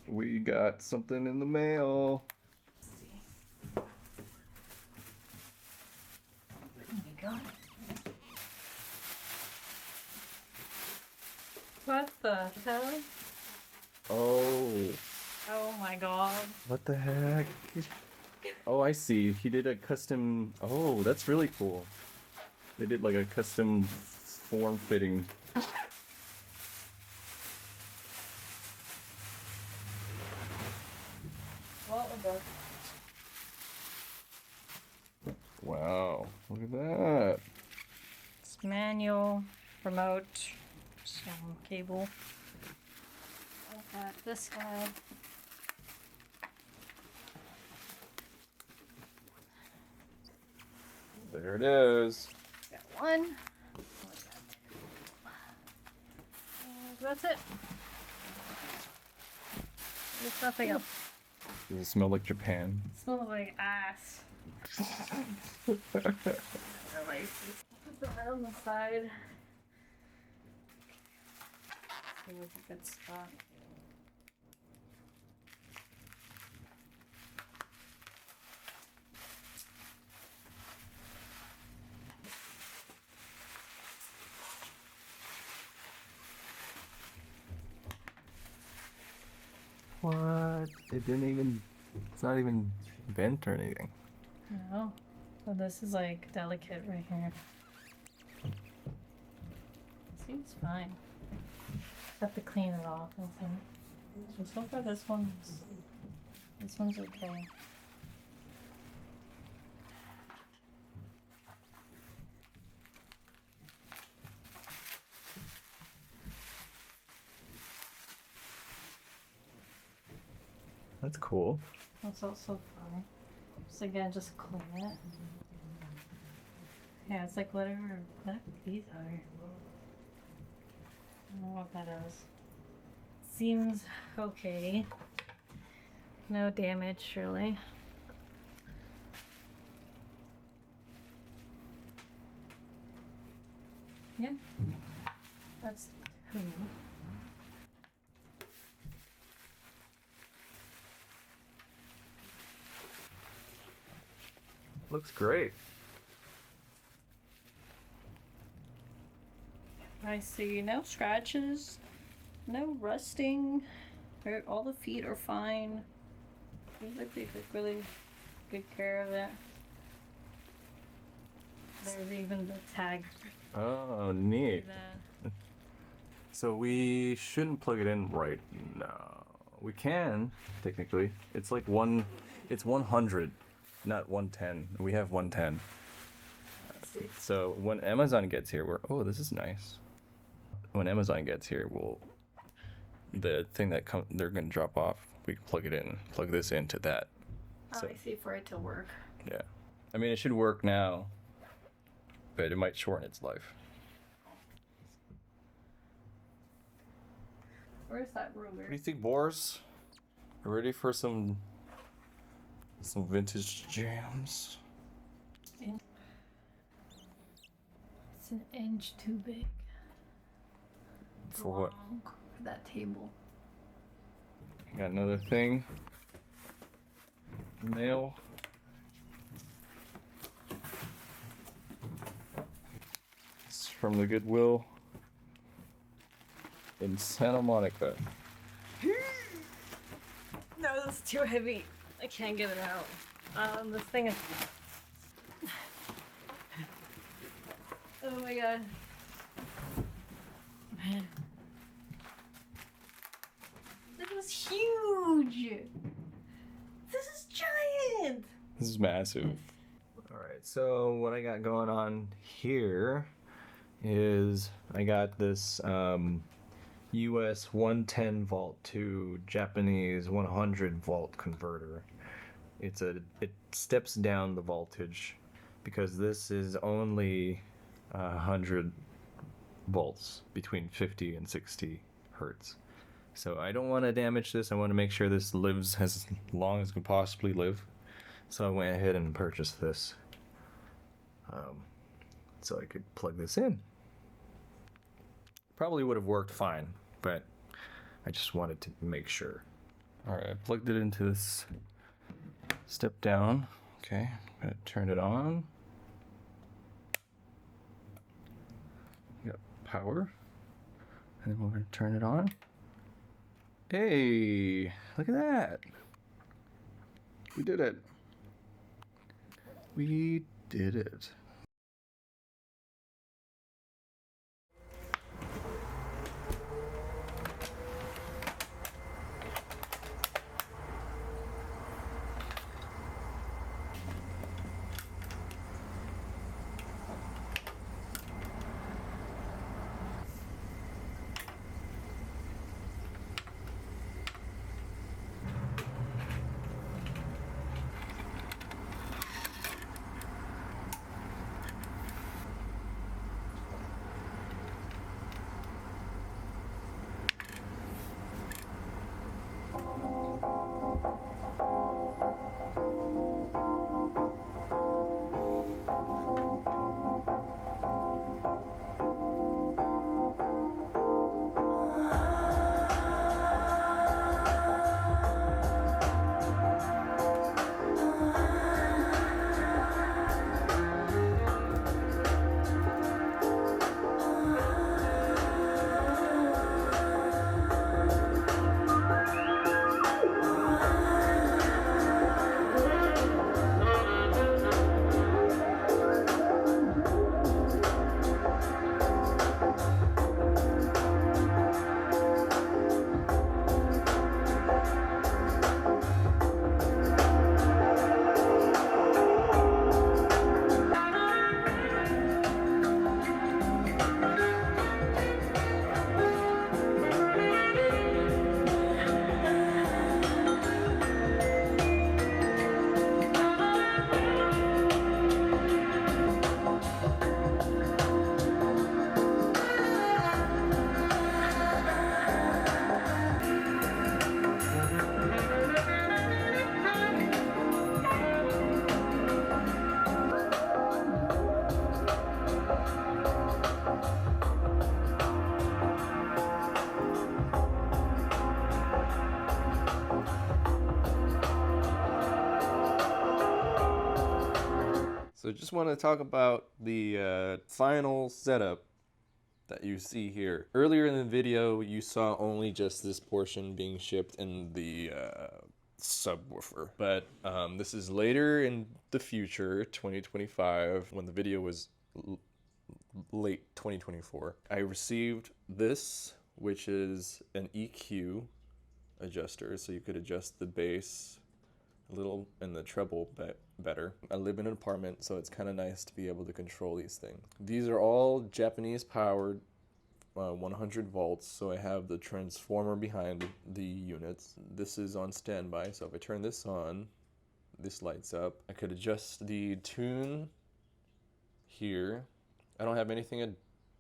We got something in the mail. Let's see. Oh my god. What the hell? Oh, Oh my god. what the heck? Oh, I see. He did a custom. Oh, that's really cool. They did like a custom form fitting. What the? Wow, look at that. It's manual, remote, some cable. I've got this guy. There it is. Got one. What's that? And that's it. There's nothing else. Does it smell like Japan? It smells like ass. Put that on the side. See what's a good spot. What? It didn't even. It's not even bent or anything. No. So this is like delicate right here. Seems fine. Have to clean it off, I think. So far this one's okay. That's cool. That's also fine. Just again, just clean it. Yeah, it's like whatever these are. I don't know what that is. Seems okay. No damage, surely. Yeah. That's two. Looks great. I see no scratches, no rusting. All the feet are fine. Seems like they took really good care of it. There's even the tag. Oh, neat. That. So we shouldn't plug it in right now. We can, technically. It's like it's 100, not 110. We have 110. Let's see. So when Amazon gets here, oh, this is nice. When Amazon gets here, the thing that they're gonna drop off, we can plug it in, plug this into that. Oh, So, I see, for it to work. yeah. I mean, it should work now, but it might shorten its life. Where's that ruler? What do you think, Boris? Ready for some vintage jams? It's an inch too big. For what? Long for that table. Got another thing. Mail. It's from the Goodwill in Santa Monica. No, that's too heavy. I can't get it out. This thing is. Oh my god. Man. This is huge! This is giant! This is massive. Alright, so what I got going on here is I got this US 110 volt to Japanese 100 volt converter. It steps down the voltage because this is only 100 volts between 50 and 60 hertz. So I don't want to damage this. I want to make sure this lives as long as it can possibly live. So I went ahead and purchased this so I could plug this in. Probably would have worked fine, but I just wanted to make sure. Alright, I plugged it into this step down. Okay, I'm gonna turn it on. We got power. And then we're gonna turn it on. Hey, look at that. We did it. We did it. So just want to talk about the final setup that you see here. Earlier in the video, you saw only just this portion being shipped in the subwoofer. But this is later in the future, 2025, when the video was late 2024. I received this, which is an EQ adjuster, so you could adjust the bass a little and the treble better. I live in an apartment, so it's kind of nice to be able to control these things. These are all Japanese powered 100 volts, so I have the transformer behind the units. This is on standby, so if I turn this on, this lights up. I could adjust the tune here. I don't have anything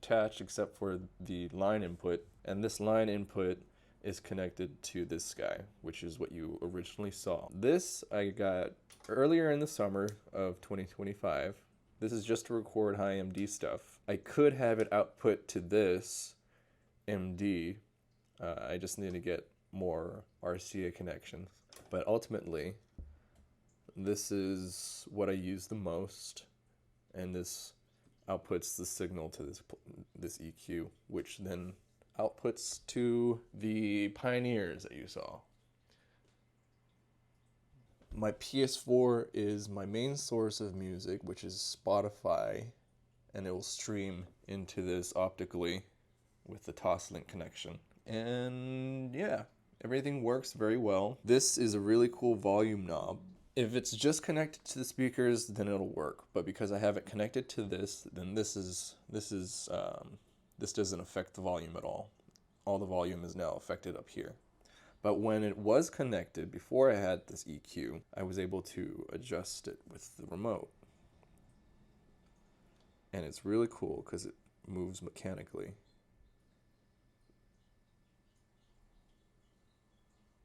attached except for the line input, and this line input is connected to this guy, which is what you originally saw. This I got earlier in the summer of 2025. This is just to record high MD stuff. I could have it output to this MD. I just need to get more RCA connections. But ultimately, this is what I use the most, and this outputs the signal to this EQ, which then outputs to the Pioneers that you saw. My PS4 is my main source of music, which is Spotify, and it will stream into this optically with the Toslink connection. And yeah, everything works very well. This is a really cool volume knob. If it's just connected to the speakers, then it'll work. But because I have it connected to this, then this doesn't affect the volume at all. All the volume is now affected up here. But when it was connected, before I had this EQ, I was able to adjust it with the remote. And it's really cool because it moves mechanically.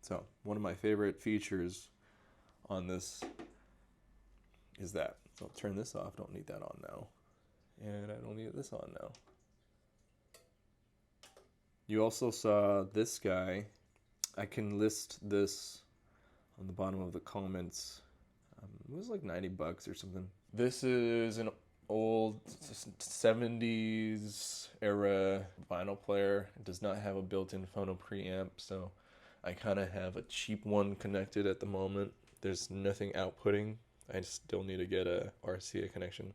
So, one of my favorite features on this is that. So I'll turn this off, don't need that on now. And I don't need this on now. You also saw this guy I can list this on the bottom of the comments. It was like 90 bucks or something. This is an old 70s era vinyl player. It does not have a built-in phono preamp, so I kind of have a cheap one connected at the moment. There's nothing outputting. I still need to get a RCA connection.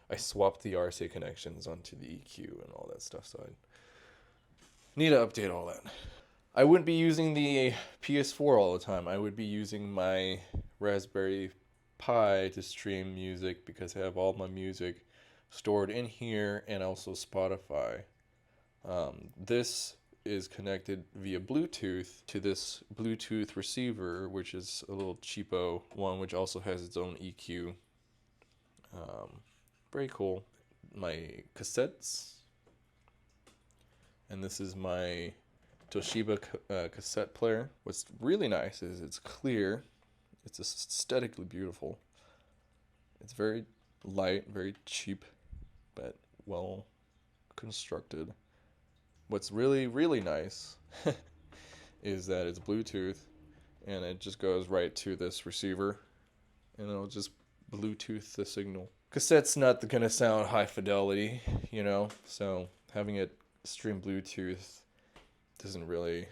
I swapped the RCA connections onto the EQ and all that stuff, so I need to update all that. I wouldn't be using the PS4 all the time. I would be using my Raspberry Pi to stream music because I have all my music stored in here and also Spotify. This is connected via Bluetooth to this Bluetooth receiver, which is a little cheapo one, which also has its own EQ. Very cool. My cassettes, and this is my Toshiba cassette player. What's really nice is it's clear. It's aesthetically beautiful. It's very light, very cheap, but well constructed. What's really, really nice is that it's Bluetooth, and it just goes right to this receiver, and it'll just Bluetooth the signal. Cassette's not gonna sound high fidelity, you know, so having it stream Bluetooth doesn't really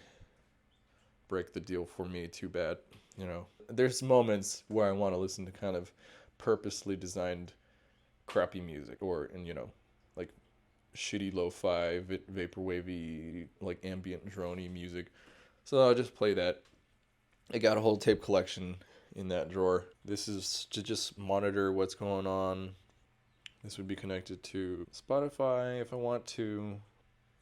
break the deal for me too bad, you know. There's moments where I want to listen to kind of purposely designed crappy music, and you know, like shitty lo-fi, vaporwavy, like ambient droney music. So I'll just play that. I got a whole tape collection in that drawer. This is to just monitor what's going on. This would be connected to Spotify if I want to,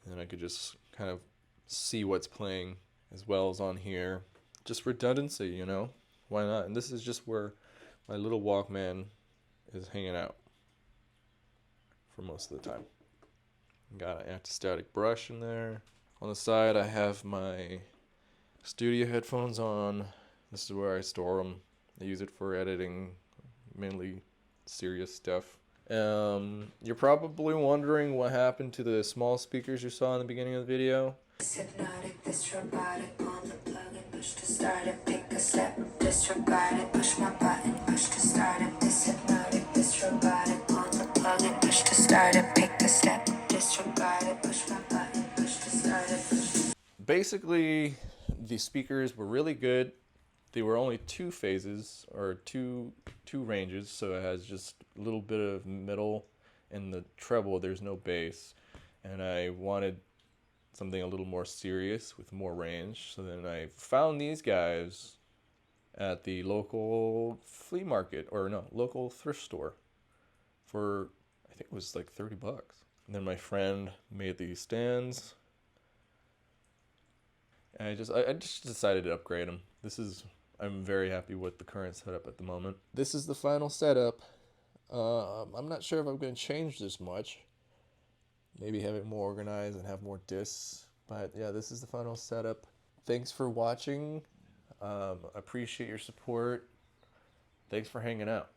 and I could just kind of see what's playing as well as on here. Just redundancy, you know? Why not? And this is just where my little Walkman is hanging out for most of the time. Got an anti-static brush in there. On the side, I have my studio headphones on. This is where I store them. I use it for editing, mainly serious stuff. You're probably wondering what happened to the small speakers you saw in the beginning of the video. Hypnotic, this robotic, on the plug and push to start it, pick a step, disregard it, push my button, push to start it, this hypnotic, this robotic, on the plug and push to start it, pick a step, disregard it, push my button, push to start it. Basically, the speakers were really good. They were only two phases, or two ranges, so it has just a little bit of middle, and the treble, there's no bass. And I wanted something a little more serious with more range, so then I found these guys at the local flea market, or no, local thrift store for, I think it was like 30 bucks. And then my friend made these stands, and I just decided to upgrade them. I'm very happy with the current setup at the moment. This is the final setup. I'm not sure if I'm going to change this much. Maybe have it more organized and have more discs. But yeah, this is the final setup. Thanks for watching. Appreciate your support. Thanks for hanging out.